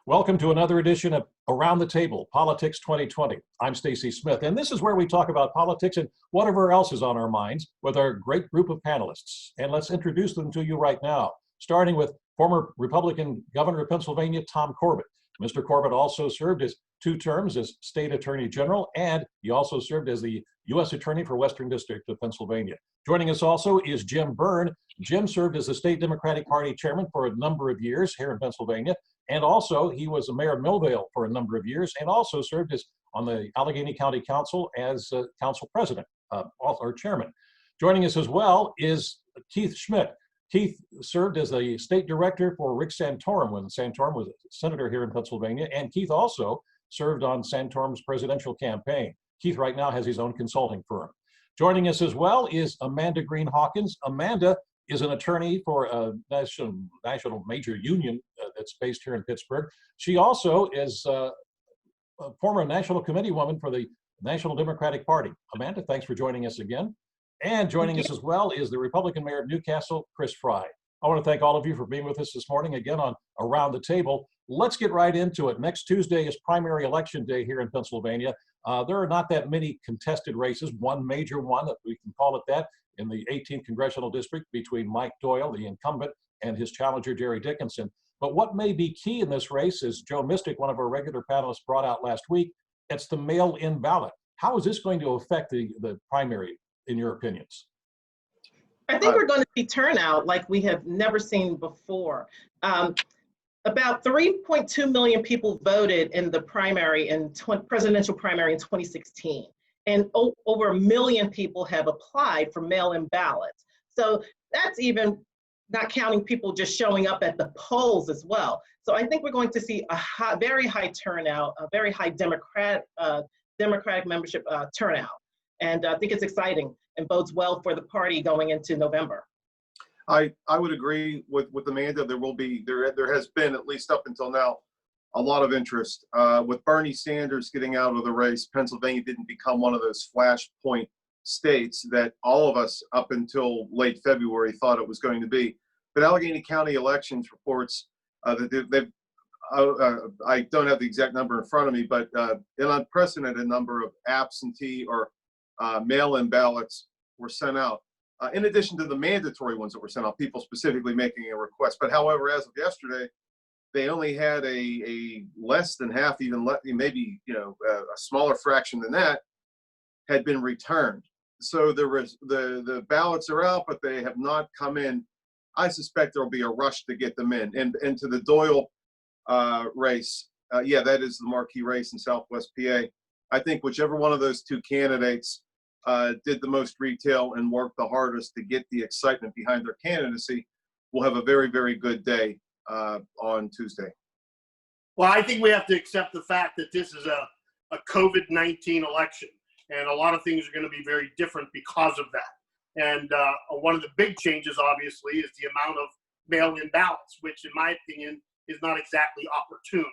Welcome to another edition of Around the Table, Politics 2020. I'm Stacy Smith, and this is where we talk about politics and whatever else is on our minds with our great group of panelists. And let's introduce them to you right now, starting with former Republican Governor of Pennsylvania, Tom Corbett. Mr. Corbett also served as 2 terms as State Attorney General, and he also served as the U.S. Attorney for Western District of Pennsylvania. Joining us also is Jim Byrne. Jim served as the State Democratic Party Chairman for a number of years here in Pennsylvania, and also he was a mayor of Millvale for a number of years, and also served as on the Allegheny County Council as council president or chairman. Joining us as well is Keith Schmidt. Keith served as the state director for Rick Santorum when Santorum was a senator here in Pennsylvania, and Keith also served on Santorum's presidential campaign. Keith right now has his own consulting firm. Joining us as well is Amanda Green Hawkins. Amanda is an attorney for a national major union that's based here in Pittsburgh. She also is a former national committee woman for the National Democratic Party. Amanda, thanks for joining us again. And joining us as well is the Republican Mayor of Newcastle, Chris Fry. I want to thank all of you for being with us this morning again on Around the Table. Let's get right into it. Next Tuesday is primary election day here in Pennsylvania. There are not that many contested races, one major one, if we can call it that, in the 18th Congressional District between Mike Doyle, the incumbent, and his challenger, Jerry Dickinson. But what may be key in this race, as Joe Mystic, one of our regular panelists, brought out last week, it's the mail-in ballot. How is this going to affect the primary, in your opinions? I think we're going to see turnout like we have never seen before. About 3.2 million people voted in the primary presidential primary in 2016, and over 1 million people have applied for mail-in ballots. So that's even not counting people just showing up at the polls as well. So I think we're going to see a very high turnout, a very high Democratic membership turnout, and I think it's exciting and bodes well for the party going into November. I would agree with Amanda. There has been, at least up until now, a lot of interest. With Bernie Sanders getting out of the race, Pennsylvania didn't become one of those flashpoint states that all of us up until late February thought it was going to be. But Allegheny County Elections reports that I don't have the exact number in front of me, but an unprecedented number of absentee or mail-in ballots were sent out. In addition to the mandatory ones that were sent out, people specifically making a request. But however, as of yesterday, they only had a less than half, maybe a smaller fraction than that, had been returned. So the ballots are out, but they have not come in. I suspect there will be a rush to get them in. And to the Doyle race, yeah, that is the marquee race in Southwest PA. I think whichever one of those 2 candidates did the most retail and worked the hardest to get the excitement behind their candidacy will have a very, very good day on Tuesday. Well, I think we have to accept the fact that this is a COVID-19 election, and a lot of things are going to be very different because of that. And one of the big changes, obviously, is the amount of mail-in ballots, which, in my opinion, is not exactly opportune.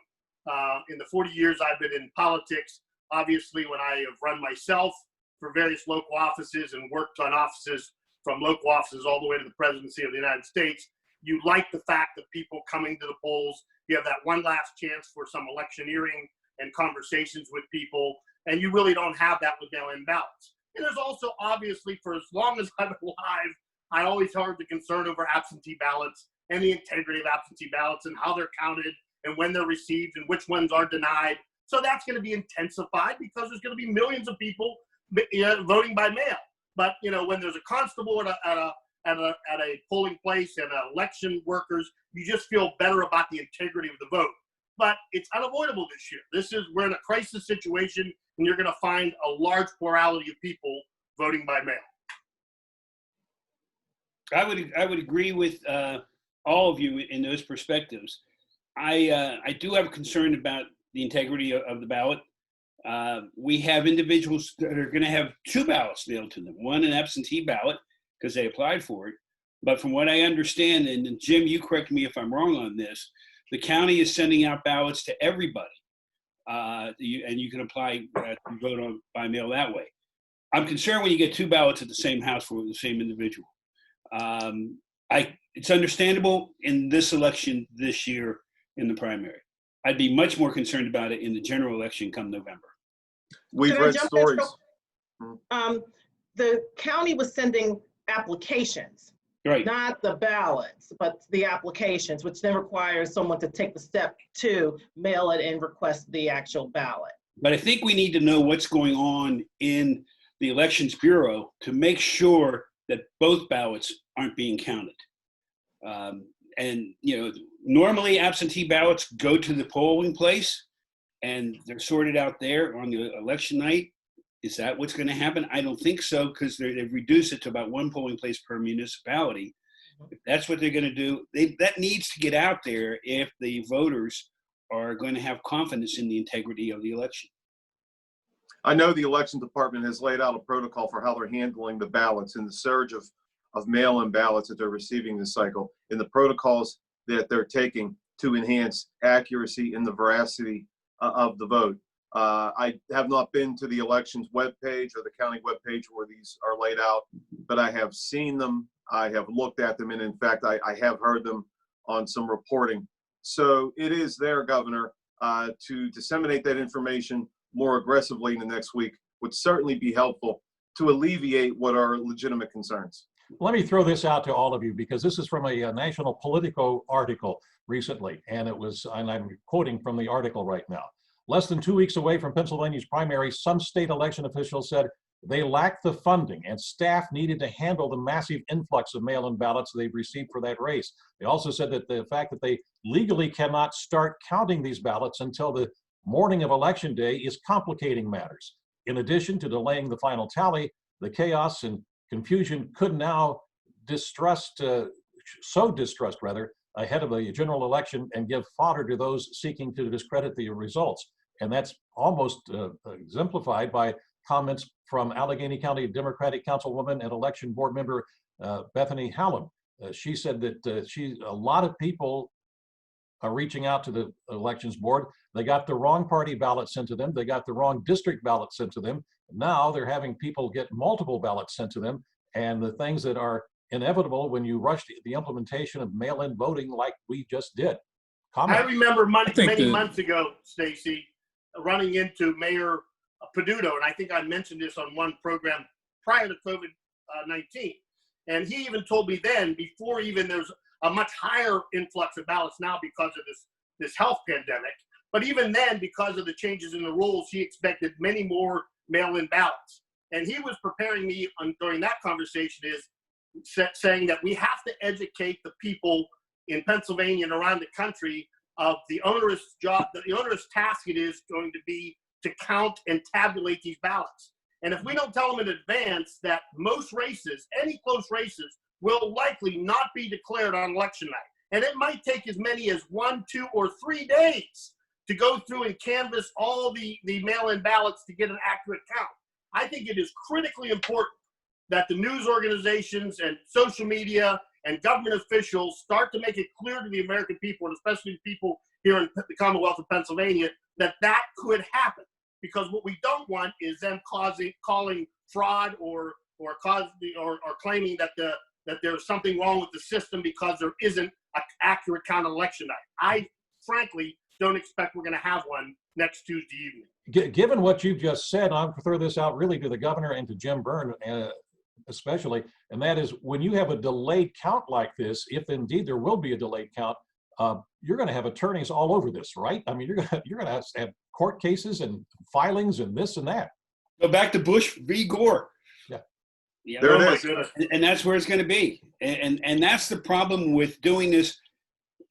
In the 40 years I've been in politics, obviously, when I have run myself for various local offices and worked on offices from local offices all the way to the presidency of the United States, you like the fact that people coming to the polls, you have that one last chance for some electioneering and conversations with people, and you really don't have that with mail-in ballots. And there's also, obviously, for as long as I've been alive, I always heard the concern over absentee ballots and the integrity of absentee ballots and how they're counted and when they're received and which ones are denied. So that's going to be intensified because there's going to be millions of people voting by mail. But when there's a constable at a polling place and election workers, you just feel better about the integrity of the vote. But it's unavoidable this year. We're in a crisis situation, and you're going to find a large plurality of people voting by mail. I would agree with all of you in those perspectives. I do have a concern about the integrity of the ballot. We have individuals that are going to have 2 ballots mailed to them, one an absentee ballot because they applied for it. But from what I understand, and Jim, you correct me if I'm wrong on this, the county is sending out ballots to everybody, and you can apply to vote by mail that way. I'm concerned when you get 2 ballots at the same house for the same individual. It's understandable in this election this year in the primary. I'd be much more concerned about it in the general election come November. We've Can I read jump in stories. The county was sending applications, Right. not the ballots, but the applications, which then requires someone to take the step to mail it and request the actual ballot. But I think we need to know what's going on in the Elections Bureau to make sure that both ballots aren't being counted. And, you know, normally absentee ballots go to the polling place and they're sorted out there on the election night. Is that what's going to happen? I don't think so, because they've reduced it to about one polling place per municipality. If that's what they're going to do, that needs to get out there if the voters are going to have confidence in the integrity of the election. I know the election department has laid out a protocol for how they're handling the ballots and the surge of mail-in ballots that they're receiving this cycle, and the protocols that they're taking to enhance accuracy and the veracity of the vote. I have not been to the elections webpage or the county webpage where these are laid out, but I have seen them. I have looked at them, and in fact, I have heard them on some reporting. So it is there, Governor, to disseminate that information more aggressively in the next week would certainly be helpful to alleviate what are legitimate concerns. Let me throw this out to all of you, because this is from a national Politico article recently, and I'm quoting from the article right now. Less than 2 weeks away from Pennsylvania's primary, some state election officials said they lacked the funding and staff needed to handle the massive influx of mail-in ballots they've received for that race. They also said that the fact that they legally cannot start counting these ballots until the morning of election day is complicating matters. In addition to delaying the final tally, the chaos and confusion could now distrust ahead of a general election and give fodder to those seeking to discredit the results. And that's almost exemplified by comments from Allegheny County Democratic Councilwoman and election board member Bethany Hallam. She said that a lot of people are reaching out to the elections board. They got the wrong party ballot sent to them. They got the wrong district ballot sent to them. Now they're having people get multiple ballots sent to them, and the things that are inevitable when you rush the implementation of mail-in voting like we just did. Comment. I remember many months ago, Stacy, running into Mayor Peduto, and I think I mentioned this on one program prior to COVID-19. And he even told me then, before even there's a much higher influx of ballots now because of this health pandemic, but even then, because of the changes in the rules, he expected many more mail-in ballots. And he was preparing me during that conversation saying that we have to educate the people in Pennsylvania and around the country of the onerous task it is going to be to count and tabulate these ballots. And if we don't tell them in advance that most races, any close races, will likely not be declared on election night, and it might take as many as 1, 2, or 3 days to go through and canvass all the mail-in ballots to get an accurate count. I think it is critically important that the news organizations and social media and government officials start to make it clear to the American people, and especially the people here in the Commonwealth of Pennsylvania, that could happen. Because what we don't want is them calling fraud or claiming that there's something wrong with the system because there isn't an accurate count on election night. I frankly don't expect we're going to have one next Tuesday evening. Given what you've just said, I'm going to throw this out really to the governor and to Jim Byrne especially, and that is, when you have a delayed count like this, if indeed there will be a delayed count, you're going to have attorneys all over this, right? I mean, you're going to have court cases and filings and this and that. Go back to Bush v. Gore. Yeah, There it is. And that's where it's going to be. And that's the problem with doing this.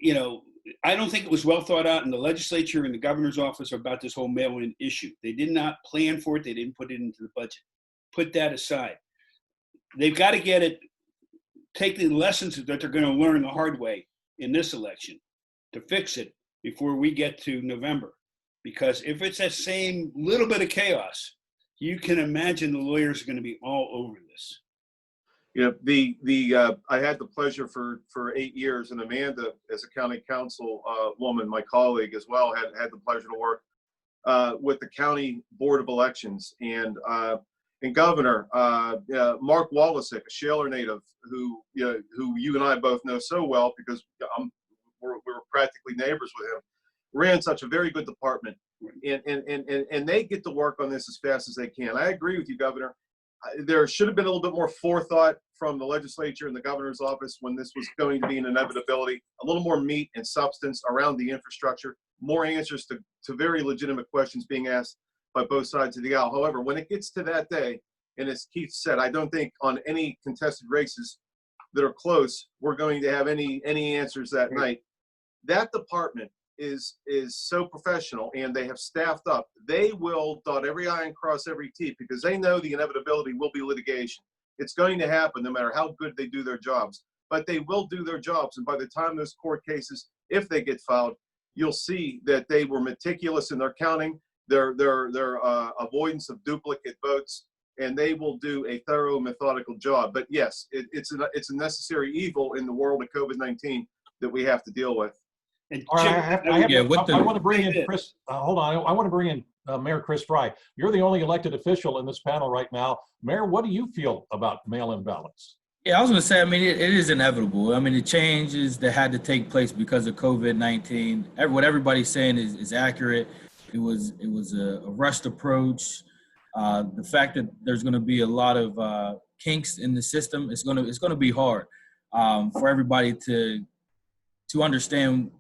You know, I don't think it was well thought out in the legislature and the governor's office about this whole mail-in issue. They did not plan for it. They didn't put it into the budget. Put that aside. They've got to take the lessons that they're going to learn the hard way in this election to fix it before we get to November. Because if it's that same little bit of chaos, you can imagine the lawyers are going to be all over this. You know, I had the pleasure for 8 years, and Amanda, as a county council woman, my colleague as well, had the pleasure to work with the county board of elections, and Governor Mark Wallace, a Shaler native, who you and I both know so well because we were practically neighbors with him. ran such a very good department, and they get to work on this as fast as they can. I agree with you, Governor. There should have been a little bit more forethought from the legislature and the governor's office when this was going to be an inevitability, a little more meat and substance around the infrastructure, more answers to very legitimate questions being asked by both sides of the aisle. However, when it gets to that day, and as Keith said, I don't think on any contested races that are close, we're going to have any answers that night. That department is so professional, and they have staffed up. They will dot every I and cross every T, because they know the inevitability will be litigation. It's going to happen no matter how good they do their jobs, but they will do their jobs. And by the time those court cases, if they get filed, you'll see that they were meticulous in their counting, their avoidance of duplicate votes, and they will do a thorough, methodical job. But yes, it's a necessary evil in the world of COVID-19 that we have to deal with. And All right, Jim, I want to bring in Chris. Hold on. I want to bring in Mayor Chris Fry. You're the only elected official in this panel right now. Mayor, what do you feel about mail-in ballots? Yeah, I was going to say, I mean, it is inevitable. I mean, the changes that had to take place because of COVID-19, what everybody's saying is accurate. It was a rushed approach. The fact that there's going to be a lot of kinks in the system, it's going to be hard for everybody to understand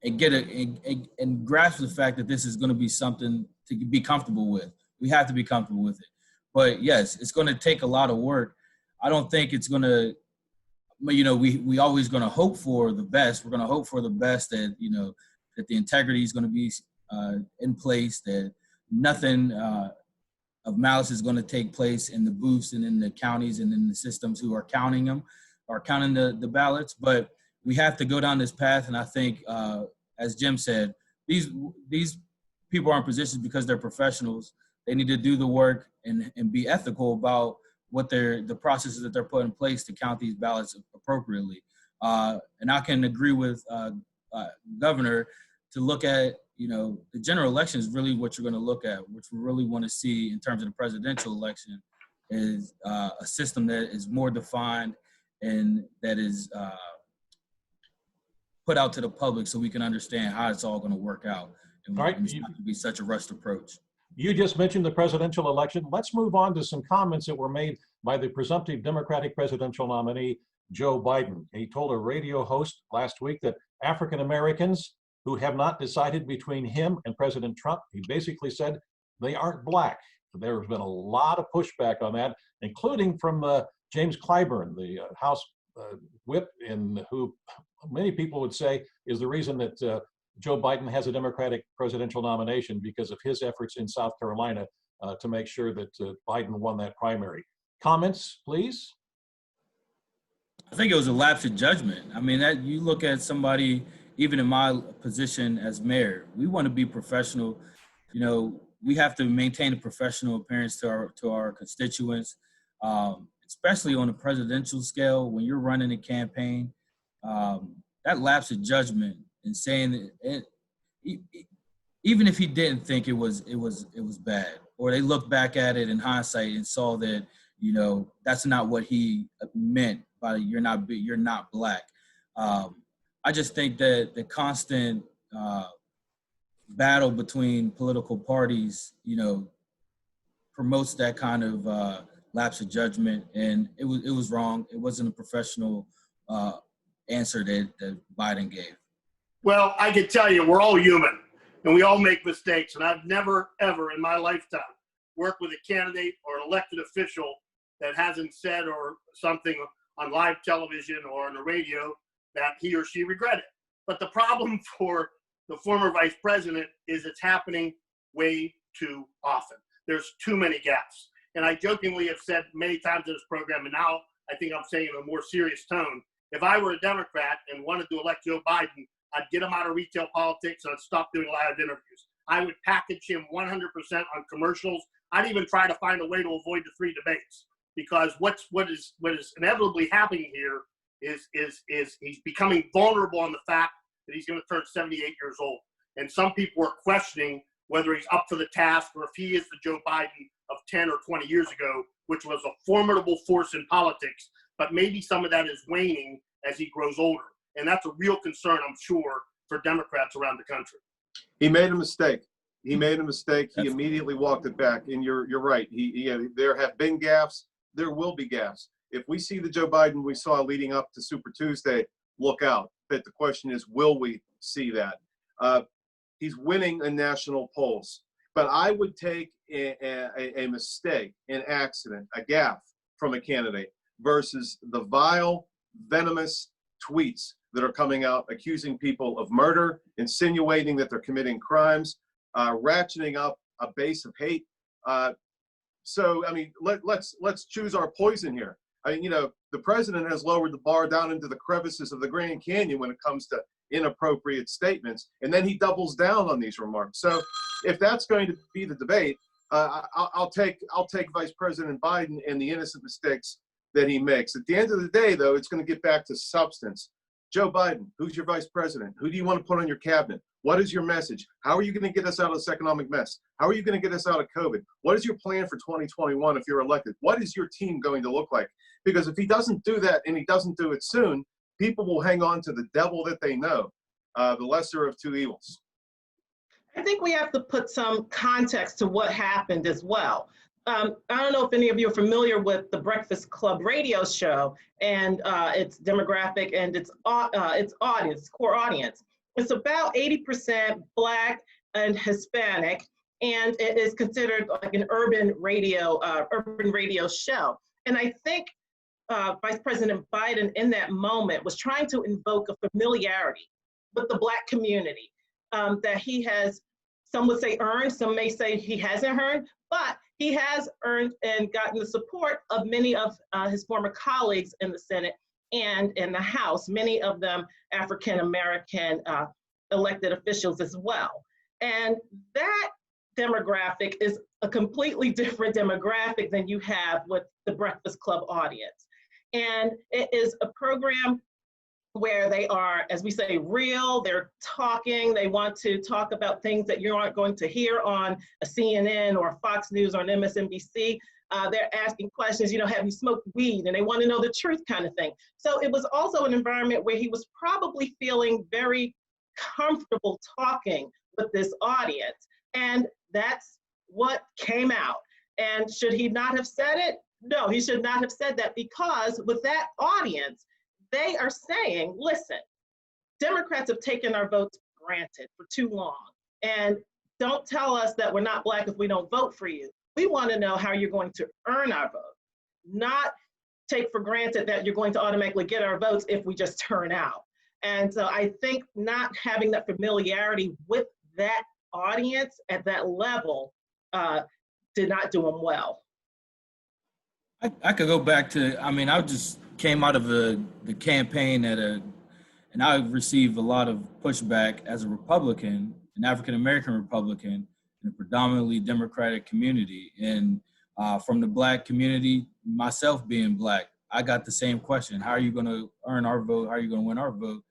and get and grasp the fact that this is going to be something to be comfortable with. We have to be comfortable with it. But yes, it's going to take a lot of work. I don't think it's going to, we always going to hope for the best. We're going to hope for the best that, that the integrity is going to be in place, that nothing of malice is going to take place in the booths and in the counties and in the systems who are counting the ballots. But we have to go down this path, and I think, as Jim said, these people are in positions because they're professionals. They need to do the work and be ethical about what the processes that they're putting in place to count these ballots appropriately. And I can agree with Governor to look at, the general election is really what you're going to look at. What we really want to see in terms of the presidential election is a system that is more defined and that is put out to the public so we can understand how it's all going to work out. And all right, it's not going to be such a rushed approach. You just mentioned the presidential election. Let's move on to some comments that were made by the presumptive Democratic presidential nominee, Joe Biden. He told a radio host last week that African Americans who have not decided between him and President Trump, he basically said they aren't black. There's been a lot of pushback on that, including from James Clyburn, the House whip, and who many people would say is the reason that Joe Biden has a Democratic presidential nomination, because of his efforts in South Carolina to make sure that Biden won that primary. Comments, please? I think it was a lapse of judgment. I mean, that you look at somebody, even in my position as mayor, we want to be professional. We have to maintain a professional appearance to our constituents, especially on a presidential scale. When you're running a campaign, that lapse of judgment and saying that even if he didn't think it was bad, or they looked back at it in hindsight and saw that that's not what he meant by you're not black. I just think that the constant battle between political parties, promotes that kind of lapse of judgment, and it was wrong. It wasn't a professional answer that Biden gave. Well, I can tell you, we're all human, and we all make mistakes. And I've never, ever in my lifetime worked with a candidate or an elected official that hasn't said or something on live television or on the radio that he or she regretted. But the problem for the former vice president is it's happening way too often. There's too many gaps. And I jokingly have said many times in this program, and now I think I'm saying in a more serious tone, if I were a Democrat and wanted to elect Joe Biden, I'd get him out of retail politics and I'd stop doing live interviews. I would package him 100% on commercials. I'd even try to find a way to avoid the 3 debates, because what is inevitably happening here is he's becoming vulnerable on the fact that he's going to turn 78 years old. And some people are questioning whether he's up for the task, or if he is the Joe Biden of 10 or 20 years ago, which was a formidable force in politics. But maybe some of that is waning as he grows older. And that's a real concern, I'm sure, for Democrats around the country. He made a mistake. He made a mistake. He That's- immediately walked it back. And you're right. There have been gaffes. There will be gaffes. If we see the Joe Biden we saw leading up to Super Tuesday, look out. But the question is, will we see that? He's winning in national polls. But I would take a mistake, an accident, a gaffe from a candidate versus the vile, venomous tweets that are coming out accusing people of murder, insinuating that they're committing crimes, ratcheting up a base of hate. So, I mean, let's choose our poison here. I mean, the president has lowered the bar down into the crevices of the Grand Canyon when it comes to inappropriate statements, and then he doubles down on these remarks. So, if that's going to be the debate, I'll take Vice President Biden and the innocent mistakes that he makes. At the end of the day, though, it's going to get back to substance. Joe Biden, who's your vice president? Who do you want to put on your cabinet? What is your message? How are you going to get us out of this economic mess? How are you going to get us out of COVID? What is your plan for 2021 if you're elected? What is your team going to look like? Because if he doesn't do that and he doesn't do it soon, people will hang on to the devil that they know, the lesser of two evils. I think we have to put some context to what happened as well. I don't know if any of you are familiar with the Breakfast Club radio show and its demographic and its audience, core audience. It's about 80% Black and Hispanic, and it is considered like an urban radio show. And I think Vice President Biden in that moment was trying to invoke a familiarity with the Black community that he has, some would say earned, some may say he hasn't earned, but he has earned and gotten the support of many of his former colleagues in the Senate and in the House, many of them African-American elected officials as well. And that demographic is a completely different demographic than you have with the Breakfast Club audience. And it is a program where they are, as we say, real, they're talking, they want to talk about things that you aren't going to hear on a CNN or Fox News or an MSNBC. They're asking questions, have you smoked weed? And they want to know the truth kind of thing. So it was also an environment where he was probably feeling very comfortable talking with this audience. And that's what came out. And should he not have said it? No, he should not have said that, because with that audience, they are saying, listen, Democrats have taken our votes for granted for too long. And don't tell us that we're not Black if we don't vote for you. We want to know how you're going to earn our vote, not take for granted that you're going to automatically get our votes if we just turn out. And so I think not having that familiarity with that audience at that level did not do him well. I could go back to, I just came out of the campaign and I received a lot of pushback as a Republican, an African-American Republican, in a predominantly Democratic community. And from the Black community, myself being Black, I got the same question. How are you going to earn our vote? How are you going to win our vote?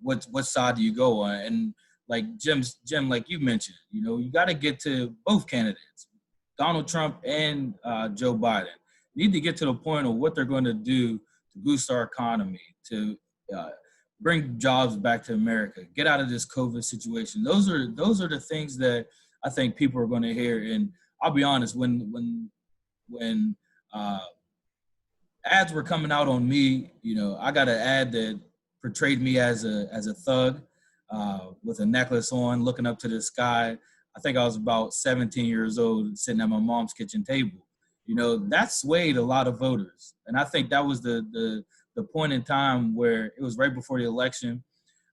What side do you go on? And like Jim, like you mentioned, you got to get to both candidates, Donald Trump and Joe Biden. Need to get to the point of what they're going to do to boost our economy, to bring jobs back to America, get out of this COVID situation. Those are the things that I think people are going to hear. And I'll be honest, when ads were coming out on me, I got an ad that portrayed me as a thug with a necklace on, looking up to the sky. I think I was about 17 years old, sitting at my mom's kitchen table. That swayed a lot of voters. And I think that was the point in time where it was right before the election.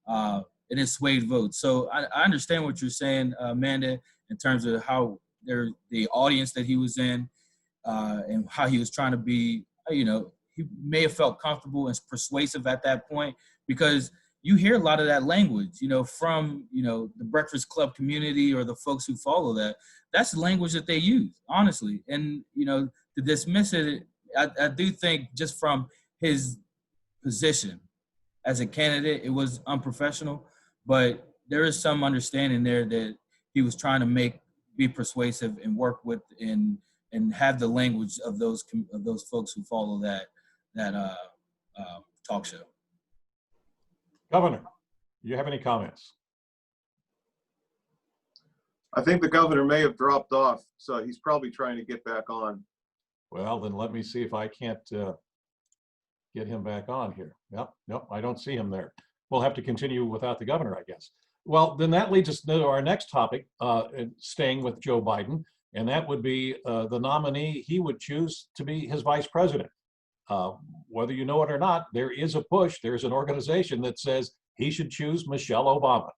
It has swayed votes. So I understand what you're saying, Amanda, in terms of how the audience that he was in and how he was trying to be, he may have felt comfortable and persuasive at that point, because you hear a lot of that language, from, the Breakfast Club community or the folks who follow that. That's the language that they use, honestly. And, to dismiss it, I do think just from his position as a candidate, it was unprofessional, but there is some understanding there that he was trying to be persuasive and work with and have the language of those folks who follow that talk show. Governor. You have any comments? I think the governor may have dropped off, so he's probably trying to get back on. Well, then let me see if I can't get him back on here. Nope, I don't see him there. We'll have to continue without the governor, I guess. Well, then that leads us to our next topic, staying with Joe Biden, and that would be the nominee he would choose to be his vice president. Whether you know it or not, there is a push, there's an organization that says he should choose Michelle Obama.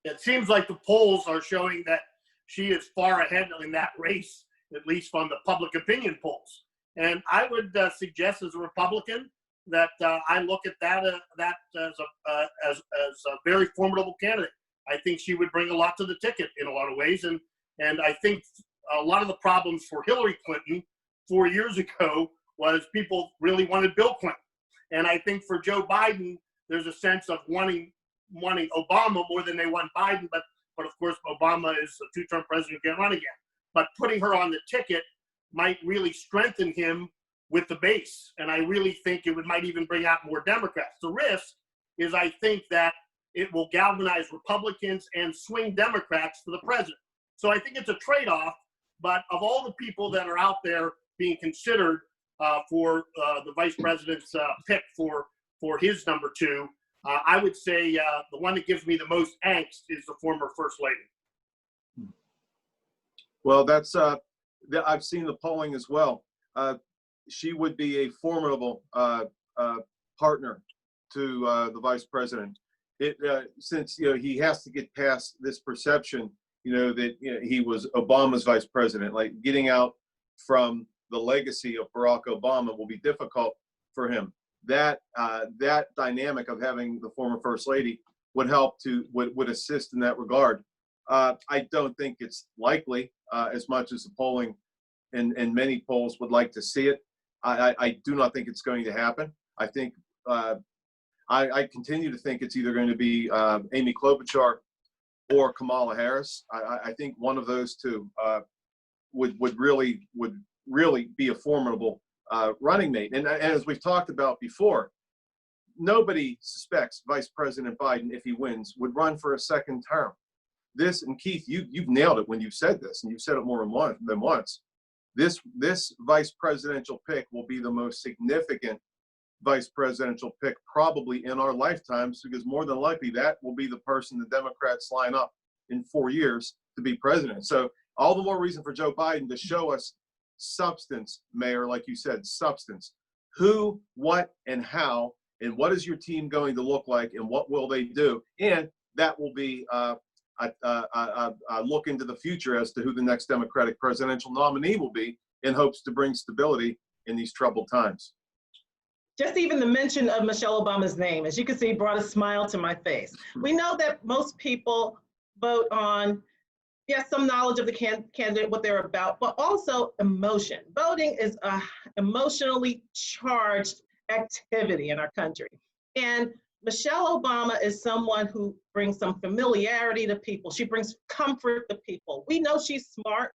It seems like the polls are showing that she is far ahead in that race, at least from the public opinion polls. And I would suggest, as a Republican, that I look at that as a very formidable candidate. I think she would bring a lot to the ticket in a lot of ways, and I think a lot of the problems for Hillary Clinton 4 years ago was people really wanted Bill Clinton, and I think for Joe Biden, there's a sense of wanting Obama more than they want Biden, but of course Obama is a two-term president who can't run again. But putting her on the ticket might really strengthen him with the base, and I really think it might even bring out more Democrats. The risk is I think that it will galvanize Republicans and swing Democrats for the president. So I think it's a trade-off, but of all the people that are out there being considered for the vice president's pick for his number two, I would say the one that gives me the most angst is the former First Lady. Well, that's I've seen the polling as well. She would be a formidable partner to the vice president. Since he has to get past this perception, that he was Obama's vice president. Like getting out from the legacy of Barack Obama will be difficult for him. That dynamic of having the former First Lady would help would assist in that regard. I don't think it's likely as much as the polling and many polls would like to see it. I do not think it's going to happen. I think I continue to think it's either going to be Amy Klobuchar or Kamala Harris. I think one of those two would really be a formidable running mate. And as we've talked about before, nobody suspects Vice President Biden, if he wins, would run for a second term. This, and Keith, you've nailed it when you've said this, and you've said it more than once. This vice presidential pick will be the most significant vice presidential pick probably in our lifetimes, because more than likely that will be the person the Democrats line up in 4 years to be president. So all the more reason for Joe Biden to show us substance, Mayor, like you said, substance. Who, what, and how, and what is your team going to look like, and what will they do? And that will be a look into the future as to who the next Democratic presidential nominee will be, in hopes to bring stability in these troubled times. Just even the mention of Michelle Obama's name, as you can see, brought a smile to my face. We know that most people vote on, yes, some knowledge of the candidate, what they're about, but also emotion. Voting is a emotionally charged activity in our country. And Michelle Obama is someone who brings some familiarity to people. She brings comfort to people. We know she's smart.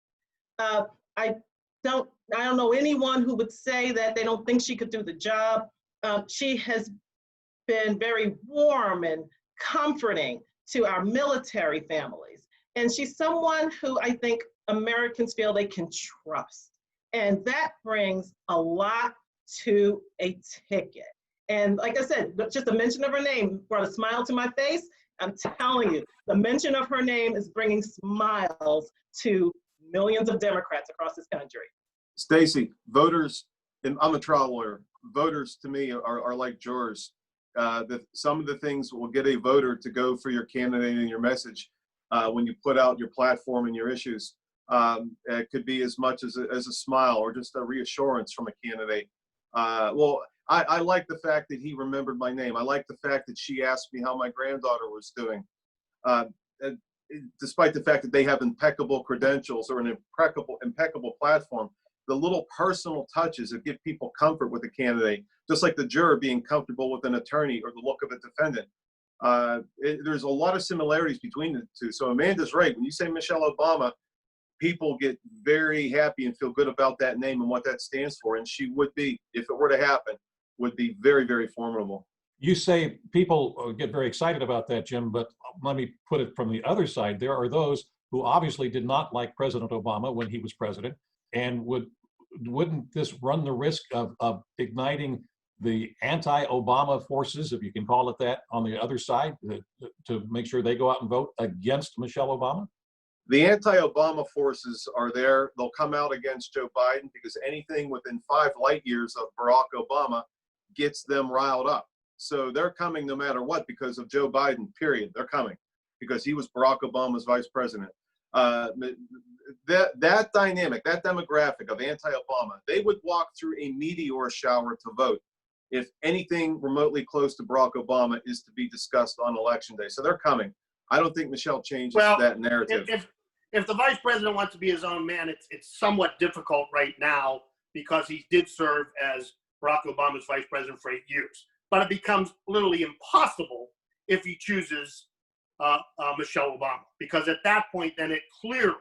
I don't know anyone who would say that they don't think she could do the job. She has been very warm and comforting to our military families. And she's someone who I think Americans feel they can trust. And that brings a lot to a ticket. And like I said, just the mention of her name brought a smile to my face. I'm telling you, the mention of her name is bringing smiles to millions of Democrats across this country. Stacy, voters, and I'm a trial lawyer, voters to me are like jurors. Some of the things will get a voter to go for your candidate and your message when you put out your platform and your issues. It could be as much as a smile or just a reassurance from a candidate. I like the fact that he remembered my name. I like the fact that she asked me how my granddaughter was doing. Despite the fact that they have impeccable credentials or an impeccable platform, the little personal touches that give people comfort with a candidate, just like the juror being comfortable with an attorney or the look of a defendant. There's a lot of similarities between the two. So Amanda's right. When you say Michelle Obama, people get very happy and feel good about that name and what that stands for. And she would be, if it were to happen, would be very, very formidable. You say people get very excited about that, Jim, but let me put it from the other side. There are those who obviously did not like President Obama when he was president, and wouldn't this run the risk of igniting the anti-Obama forces, if you can call it that, on the other side to make sure they go out and vote against Michelle Obama? The anti-Obama forces are there. They'll come out against Joe Biden because anything within 5 light years of Barack Obama gets them riled up. So they're coming no matter what because of Joe Biden, period. They're coming because he was Barack Obama's vice president. That dynamic, that demographic of anti-Obama, they would walk through a meteor shower to vote if anything remotely close to Barack Obama is to be discussed on election day. So they're coming. I don't think Michelle changes that narrative. If the vice president wants to be his own man, it's somewhat difficult right now because he did serve as Barack Obama's vice president for 8 years. But it becomes literally impossible if he chooses Michelle Obama, because at that point, then it clearly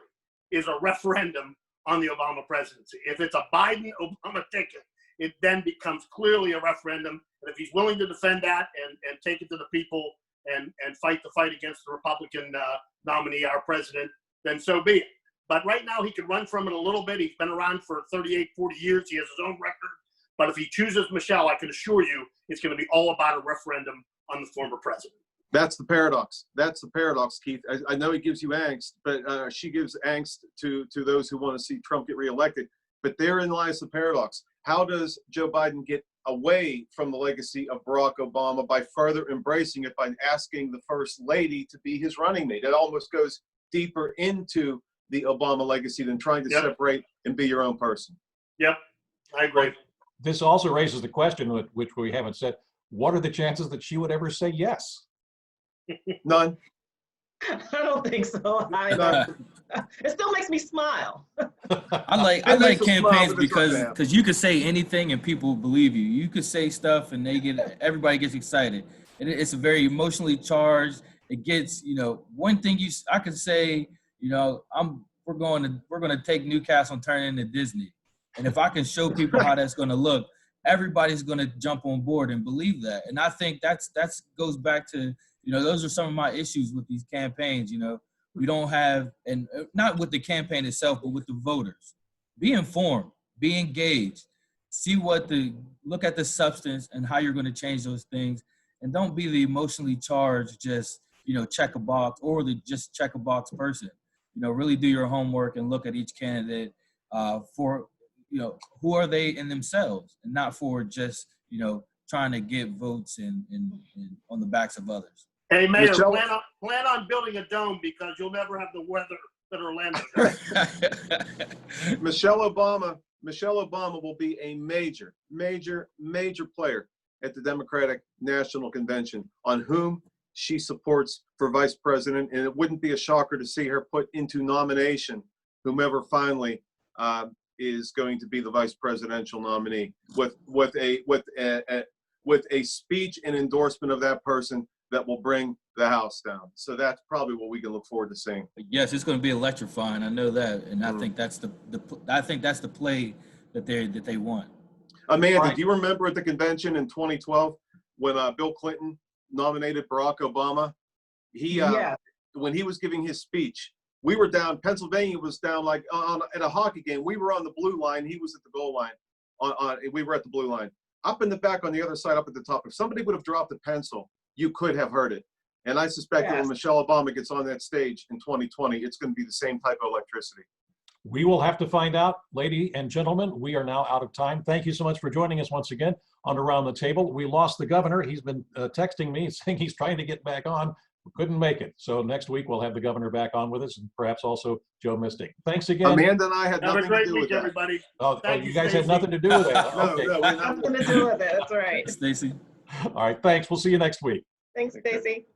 is a referendum on the Obama presidency. If it's a Biden-Obama ticket, it then becomes clearly a referendum. And if he's willing to defend that and take it to the people and fight the fight against the Republican nominee, our president, then so be it. But right now, he could run from it a little bit. He's been around for 38, 40 years. He has his own record. But if he chooses Michelle, I can assure you it's going to be all about a referendum on the former president. That's the paradox. That's the paradox, Keith. I know he gives you angst, but she gives angst to those who want to see Trump get reelected. But therein lies the paradox. How does Joe Biden get away from the legacy of Barack Obama by further embracing it by asking the First Lady to be his running mate? It almost goes deeper into the Obama legacy than trying to separate and be your own person. Yep, I agree. This also raises the question, which we haven't said, what are the chances that she would ever say yes? None. I don't think so either. It still makes me smile. I like campaigns because you could say anything and people believe you. You could say stuff and everybody gets excited. And it's a very emotionally charged. It gets, one thing I could say, we're going to take Newcastle and turn it into Disney. And if I can show people how that's going to look, everybody's going to jump on board and believe that. And I think that's goes back to, those are some of my issues with these campaigns. We don't have, and not with the campaign itself, but with the voters. Be informed, be engaged, look at the substance and how you're going to change those things. And don't be the emotionally charged, just, check a box or just check a box person. Really do your homework and look at each candidate for, who are they in themselves and not for just, trying to get votes and on the backs of others. Hey, Mayor, plan on building a dome because you'll never have the weather that Orlando does. Michelle Obama will be a major, major, major player at the Democratic National Convention on whom she supports for vice president, and it wouldn't be a shocker to see her put into nomination whomever finally is going to be the vice presidential nominee with a speech and endorsement of that person that will bring the House down. So that's probably what we can look forward to seeing. Yes, it's going to be electrifying. I know that, and I think that's the play that they want. Amanda, do you remember at the convention in 2012 when Bill Clinton nominated Barack Obama? When he was giving his speech, we were down. Pennsylvania was down like at a hockey game. We were on the blue line. He was at the goal line. We were at the blue line. Up in the back on the other side, up at the top. If somebody would have dropped a pencil, you could have heard it. And I suspect that when Michelle Obama gets on that stage in 2020, it's going to be the same type of electricity. We will have to find out, ladies and gentlemen. We are now out of time. Thank you so much for joining us once again on Around the Table. We lost the governor. He's been texting me saying he's trying to get back on. We couldn't make it. So next week we'll have the governor back on with us and perhaps also Joe Mystic. Thanks again. Amanda and I had nothing to do with that. Everybody. Oh, you guys had nothing to do with that. Okay. Nothing to do with it. That's right. Stacy. All right. Thanks. We'll see you next week. Thanks, Stacy.